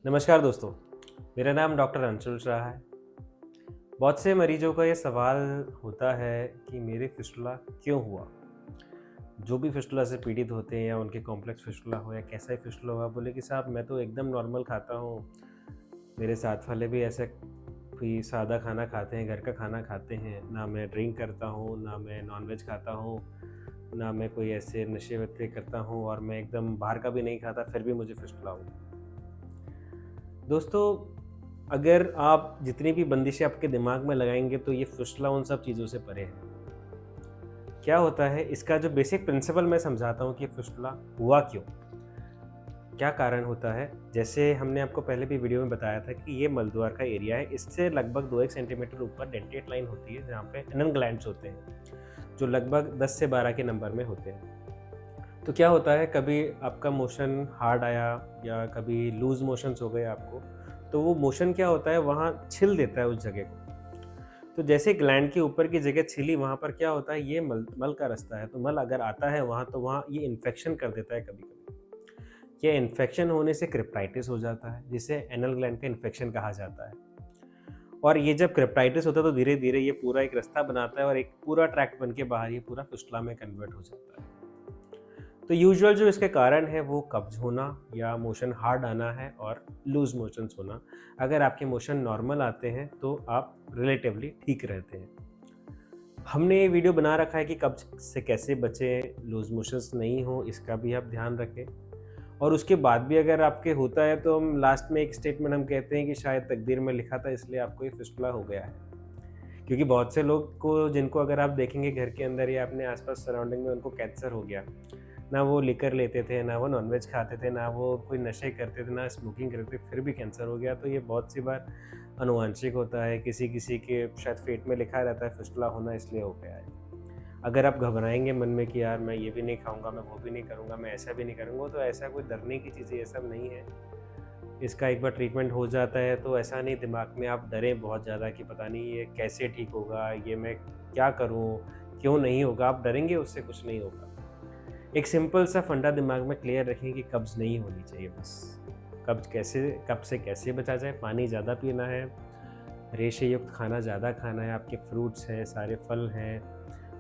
नमस्कार दोस्तों, मेरा नाम डॉक्टर अंशुल शाह है। बहुत से मरीजों का ये सवाल होता है कि मेरे फिस्टुला क्यों हुआ? जो भी फिस्टुला से पीड़ित होते हैं या उनके कॉम्प्लेक्स फिस्टुला हो या कैसा ही फिस्टुला हुआ, बोले कि साहब मैं तो एकदम नॉर्मल खाता हूँ, मेरे साथ वाले भी ऐसे कोई सादा खाना खाते हैं, घर का खाना खाते हैं, ना मैं ड्रिंक करता हूँ, ना मैं नॉन-वेज खाता हूँ, ना मैं कोई ऐसे नशे-वशे करता हूँ और मैं एकदम बाहर का भी नहीं खाता, फिर भी मुझे फिस्टुला हुआ। दोस्तों, अगर आप जितनी भी बंदिशें आपके दिमाग में लगाएँगे तो ये फिस्टुला उन सब चीज़ों से परे है। क्या होता है, इसका जो बेसिक प्रिंसिपल मैं समझाता हूँ कि फिस्टुला हुआ क्यों? क्या कारण होता है? जैसे हमने आपको पहले भी वीडियो में बताया था कि ये मलद्वार का एरिया है, इससे लगभग 2-1 सेंटीमीटर ऊपर डेंटेट लाइन होती है जहाँ पे एनल ग्लैंड्स होते हैं, जो लगभग 10 से 12 के नंबर में होते हैं। तो क्या होता है, कभी आपका मोशन हार्ड आया या कभी लूज़ मोशंस हो गए आपको, तो वो मोशन क्या होता है, वहाँ छिल देता है उस जगह को। तो जैसे ग्लैंड के ऊपर की जगह छिली, वहाँ पर क्या होता है, ये मल मल का रास्ता है, तो मल अगर आता है वहाँ, तो वहाँ ये इन्फेक्शन कर देता है कभी-कभी। ये इन्फेक्शन होने से क्रेप्टाइटिस हो जाता है, जिसे एनल ग्लैंड का इन्फेक्शन कहा जाता है। और ये जब क्रेप्टाइटिस होता है, तो धीरे-धीरे ये पूरा एक रास्ता बनाता है और एक पूरा ट्रैक्ट बन के बाहर ये पूरा फिस्टुला में कन्वर्ट हो जाता है। तो यूजुअल जो इसके कारण है वो कब्ज़ होना या मोशन हार्ड आना है और लूज़ मोशंस होना। अगर आपके मोशन नॉर्मल आते हैं तो आप रिलेटिवली ठीक रहते हैं। हमने ये वीडियो बना रखा है कि कब्ज़ से कैसे बचें, लूज़ मोशंस नहीं हो, इसका भी आप ध्यान रखें। और उसके बाद भी अगर आपके होता है तो हम लास्ट में एक स्टेटमेंट हम कहते हैं कि शायद तकदीर में लिखा था, इसलिए आपको ये फिस्टुला हो गया है। क्योंकि बहुत से लोग को जिनको अगर आप देखेंगे घर के अंदर या अपने आस-पास सराउंडिंग में, उनको कैंसर हो गया। ना वो लिकर लेते थे, ना वो नॉनवेज खाते थे, ना वो कोई नशे करते थे, ना स्मोकिंग करते थे, फिर भी कैंसर हो गया। तो ये बहुत सी बार आनुवांशिक होता है, किसी-किसी के शायद फेट में लिखा रहता है फिस्टुला होना, इसलिए हो गया है। अगर आप घबराएँगे मन में कि यार मैं ये भी नहीं खाऊँगा, मैं वो भी नहीं करूँगा, मैं ऐसा भी नहीं करूँगा, तो ऐसा कोई डरने की चीज़ ये सब नहीं है। इसका एक बार ट्रीटमेंट हो जाता है तो ऐसा नहीं दिमाग में आप डरें बहुत ज़्यादा कि पता नहीं ये कैसे ठीक होगा, ये मैं क्या करूँ, क्यों नहीं होगा? आप डरेंगे, उससे कुछ नहीं होगा। एक सिंपल सा फंडा दिमाग में क्लियर रखें कि कब्ज़ नहीं होनी चाहिए बस। कब्ज़ से कैसे बचा जाए? पानी ज़्यादा पीना है, रेशे युक्त खाना ज़्यादा खाना है, आपके फ्रूट्स हैं, सारे फल हैं,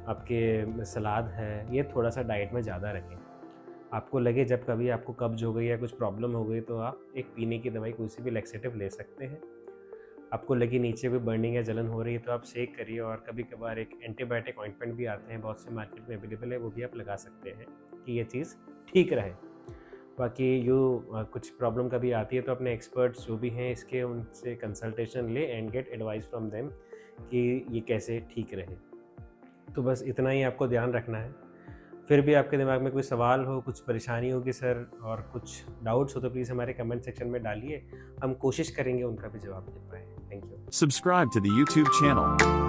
आपके सलाद है, ये थोड़ा-सा डाइट में ज़्यादा रखें। आपको लगे जब कभी आपको कब्ज़ हो गई या कुछ प्रॉब्लम हो गई, तो आप एक पीने की दवाई, कोई सी भी लैक्सेटिव ले सकते हैं। आपको लगी नीचे कोई बर्निंग या जलन हो रही है तो आप सेक करिए, और कभी-कभार एक एंटीबायोटिक ऑइंटमेंट भी आते हैं, बहुत से मार्केट में अवेलेबल है, वो भी आप लगा सकते हैं कि ये चीज़ ठीक रहे। बाकी कुछ प्रॉब्लम कभी आती है तो अपने एक्सपर्ट्स जो भी हैं इसके, उनसे कंसल्टेशन लें and get advice from them कि ये कैसे ठीक रहे। तो बस इतना ही आपको ध्यान रखना है। फिर भी आपके दिमाग में कोई सवाल हो, कुछ परेशानी हो कि सर, और कुछ डाउट्स हो, तो प्लीज़ हमारे कमेंट सेक्शन में डालिए। हम कोशिश करेंगे उनका भी जवाब दे पाएँ। Thank you. Subscribe to the YouTube channel.